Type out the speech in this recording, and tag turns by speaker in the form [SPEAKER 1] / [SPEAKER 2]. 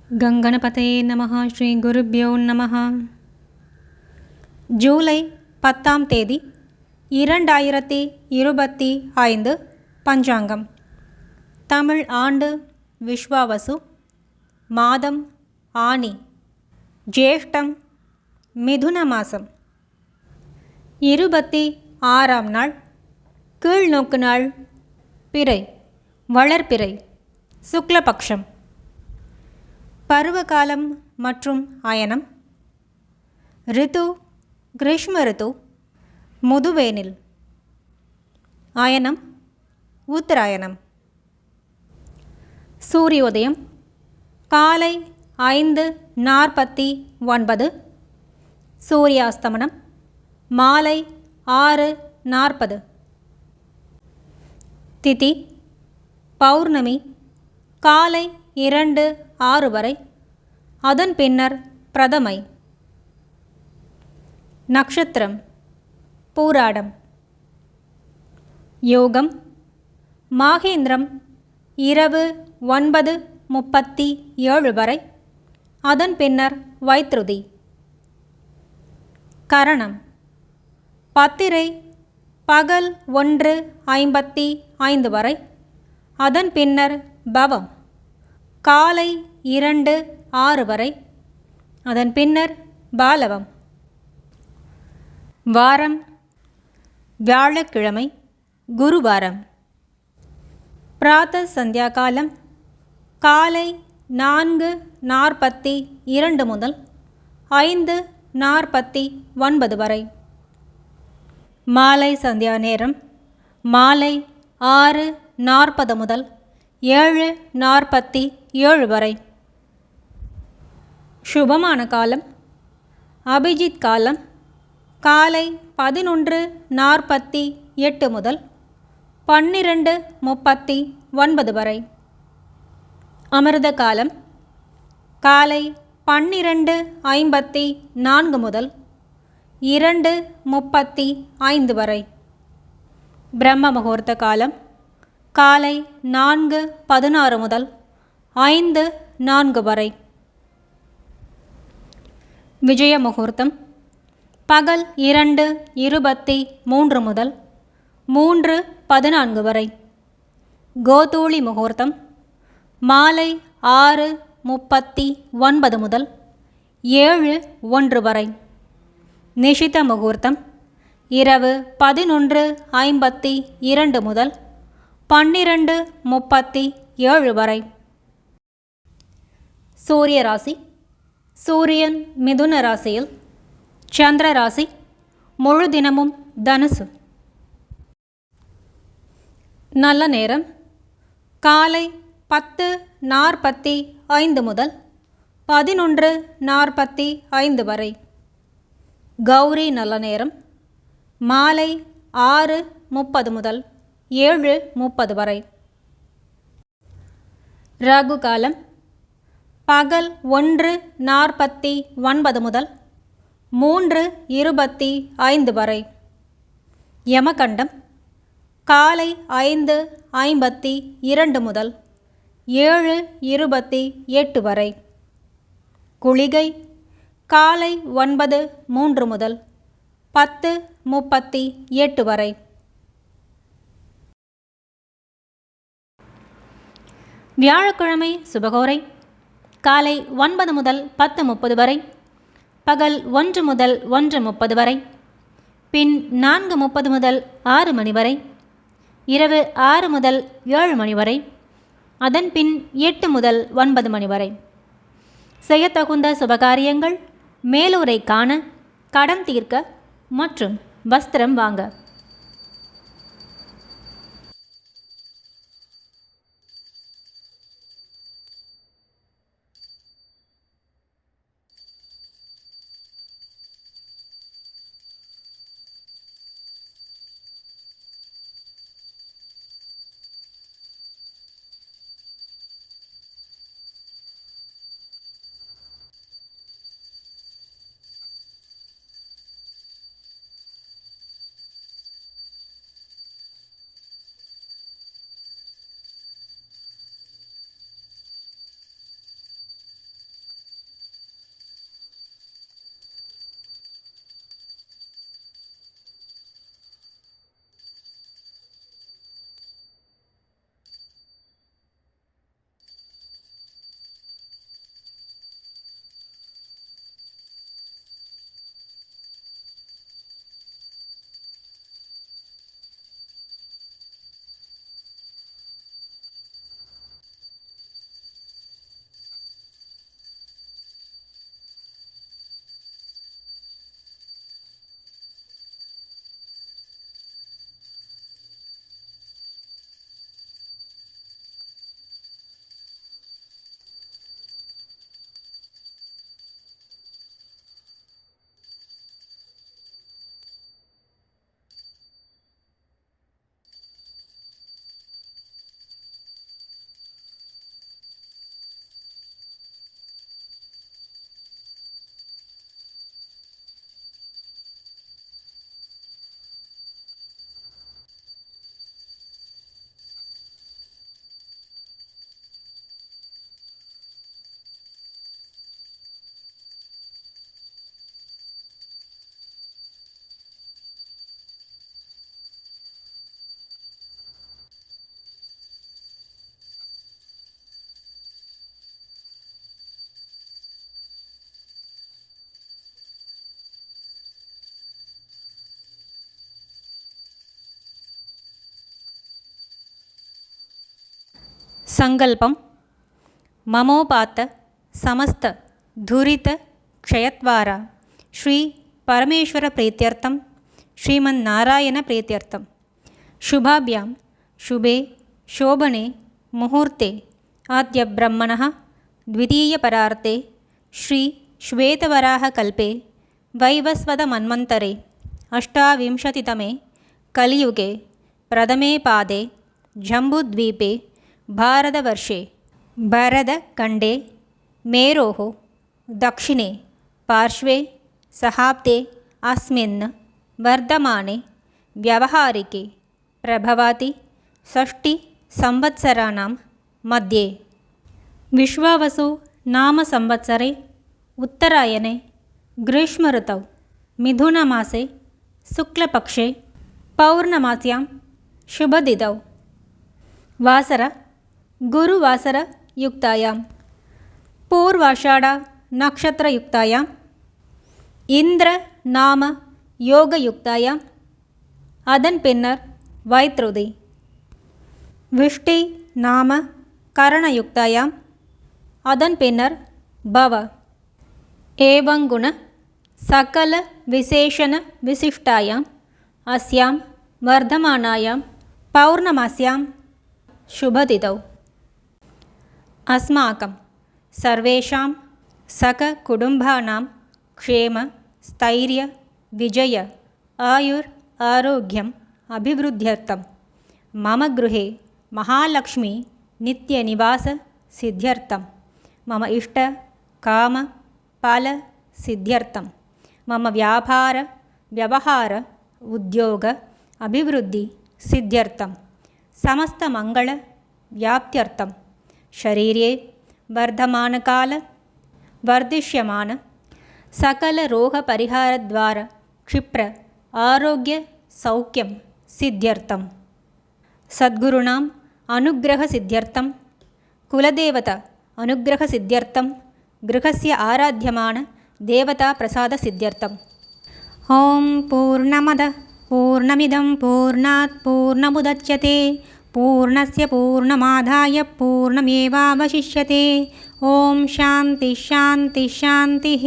[SPEAKER 1] கங்கணபதயே நமः. ஸ்ரீ குருப்யோ நமः. ஜூலை 10ஆம் தேதி 2025 பஞ்சாங்கம். தமிழ் ஆண்டு விஸ்வாவசு, மாதம் ஆனி, ஜேஷ்டம், மிதுன மாதம், 26ஆம் நாள், கீழ்நோக்கு நாள், பிறை, வளர்பிறை, சுக்லபக்ஷம். பருவகாலம் மற்றும் அயனம். ரித்து கிரீஷ்ம ரித்து, முதுவேனில். அயனம் உத்தராயணம். சூரியோதயம் காலை 5:49. சூரியாஸ்தமனம் மாலை 6:40. திதி பௌர்ணமி காலை 2:06 வரை, அதன் பின்னர் பிரதமை. நக்ஷத்திரம் பூராடம். யோகம் மாகேந்திரம் இரவு 9:37 வரை, அதன் பின்னர் வைத்ருதி. கரணம் பத்திரை பகல் 1:55 வரை, அதன் பின்னர் பவம் காலை 2:06 வரை, அதன் பின்னர் பாலவம். வாரம் வியாழக்கிழமை, குருவாரம். பிராத்த சந்தியா காலம் காலை 4:42 முதல் 5:49 வரை. மாலை சந்தியா நேரம் மாலை 6:40 முதல் 7:47 வரை. சுபமான காலம் அபிஜித் காலம் காலை 11:48 முதல் 12:39 வரை. அமிர்த காலம் காலை 12:54 முதல் 2:35 வரை. பிரம்ம முகூர்த்த காலம் காலை 4:16 முதல் 5:04 வரை. விஜய முகூர்த்தம் பகல் 2:23 முதல் 3:14 வரை. கோதூளி முகூர்த்தம் மாலை 6:39 முதல் 7:01 வரை. நிஷித முகூர்த்தம் இரவு 11:52 முதல் 12:37 வரை. சூரிய ராசி. சூரியன் மிதுன ராசியில், சந்திர ராசி முழு தினமும் தனுசு. நல்ல நேரம் காலை 10:45 முதல் 11:45 வரை. கௌரி நல்ல நேரம் மாலை 6:30 முதல் 7:30 வரை. ராகு காலம் பகல் 1:49 முதல் 3:25 வரை. யமகண்டம் காலை 5:52 முதல் 7:28 வரை. குளிகை காலை 9:03 முதல் 10:38 வரை. வியாழக்கிழமை சுபகோரை காலை 9 முதல் 10:30 வரை, பகல் 1 முதல் 1:30 வரை, பின் 4:30 முதல் 6 மணி வரை, இரவு 6 முதல் 7 மணி வரை, அதன் பின் 8 முதல் 9 மணி வரை. செய்யத்தகுந்த சுபகாரியங்கள் மேலூரை காண, கடன் தீர்க்க மற்றும் வஸ்திரம் வாங்க. सङ्कल्पं ममोपात्त समस्त दुरित क्षयद्वारा श्री परमेश्वर प्रीत्यर्थं श्रीमन्नारायण प्रीत्यर्थं शुभाभ्यां शुभे शोभने मुहूर्ते आद्य ब्रह्मणः द्वितीयपरार्ते श्री श्वेतवराहकल्पे वैवस्वतमन्वन्तरे अष्टाविंशतितमे कलियुगे प्रथमे पादे जम्बूद्वीपे भारतवर्षे भरतखण्डे मेरोः दक्षिणे पार्श्वे सहाब्दे अस्मिन् वर्धमाने व्यावहारिके प्रभवति षष्टिसंवत्सराणां मध्ये विश्वावसु नाम संवत्सरे उत्तरायणे ग्रीष्मऋतौ मिथुनमासे शुक्लपक्षे पौर्णमास्यां शुभतिथौ वासर गुरुवासरयुक्तायां पूर्वाषाढा नक्षत्रयुक्तायाम् इन्द्रनाम योगयुक्तायाम् அதன் பின்னர் வைத்ருதி விஷ்டி நாம கரணயுக்தாயாம் அதன் பின்னர் பவ ஏவங்குண சகல விசேஷண விசிஷ்டாயாம் அஸ்யாம் வர்தமானாயாம் பௌர்ணமாஸ்யாம் शुभतिथौ अस्माकं सर्वेषां सककुटुम्बानां क्षेम स्थैर्य विजय आयुर् आरोग्यम् अभिवृद्ध्यर्थं मम गृहे महालक्ष्मी नित्यनिवास सिद्ध्यर्थं मम इष्ट काम फल सिद्ध्यर्थं मम व्यापार व्यवहार उद्योग अभिवृद्धि सिद्ध्यर्थं समस्तमङ्गल व्याप्त्यर्थं शरीरे वर्धमानकाल वर्धिष्यमान सकलरोगपरिहारद्वारा क्षिप्र आरोग्य सौख्यं सिद्ध्यर्थं सद्गुरूणाम् अनुग्रहसिद्ध्यर्थं कुलदेवता अनुग्रहसिद्ध्यर्थं गृहस्य आराध्यमान देवताप्रसादसिद्ध्यर्थम् ॐ पूर्णमदः पूर्णमिदं पूर्णात् पूर्णमुदच्यते पूर्णस्य पूर्णमादाय पूर्णमेवावशिष्यते ॐ शान्तिः शान्तिः शान्तिः।